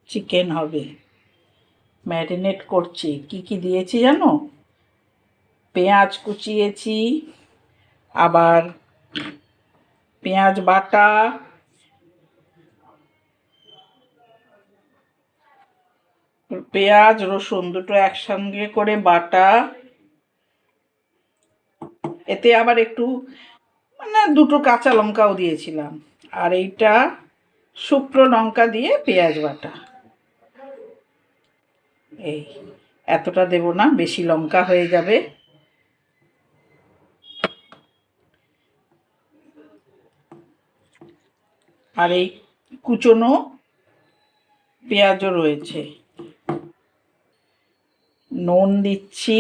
Chicken হবে। Marinate করছি। কি কি দিয়েছি জানো? পেঁয়াজ কুচিয়েছি, আবার পেঁয়াজ বাটা, পেঁয়াজ রসুন দুটো একসঙ্গে করে বাটা, এতে আবার একটু দুটো কাঁচা লঙ্কাও দিয়েছিলাম, আর এইটা শুকনো লঙ্কা দিয়ে পেঁয়াজ বাটা। এই এতটা দেব না, বেশি লঙ্কা হয়ে যাবে। আর এই কুচনো পেঁয়াজও রয়েছে। নুন দিচ্ছি,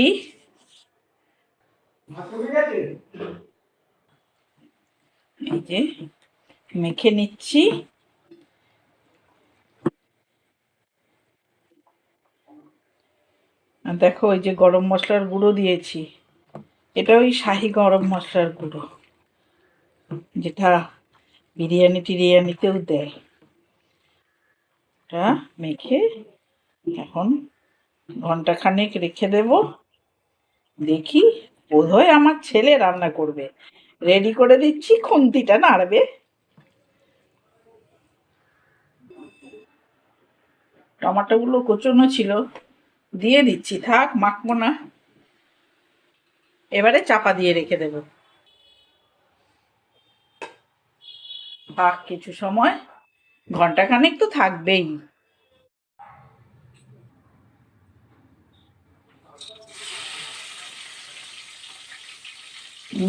এই যে মেখে নিচ্ছি। আর দেখো ওই যে গরম মশলার গুঁড়ো দিয়েছি, এটা ওই শাহি গরম মশলার গুঁড়ো, যেটা টিরিয়ানিতেও দেয়। এটা মেখে এখন ঘন্টাখানেক রেখে দেব। দেখি, বোধহয় আমার ছেলে রান্না করবে। রেডি করে দিচ্ছি, খুন্তিটা নাড়বে। টমেটোগুলো কোচনো ছিল, দিয়ে দিচ্ছি। থাক, মাখবো না। এবারে চাপা দিয়ে রেখে দেব। কিছু সময়, ঘন্টাখানেক তো থাকবেই।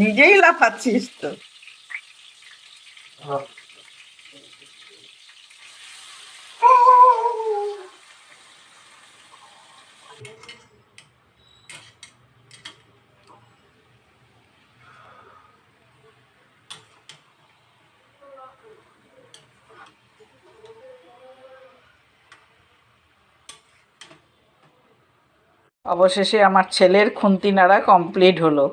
নিজেই লাফাচ্ছিস তো। অবশেষে আমার ছেলের খুন্তি নাড়া কমপ্লিট হলো।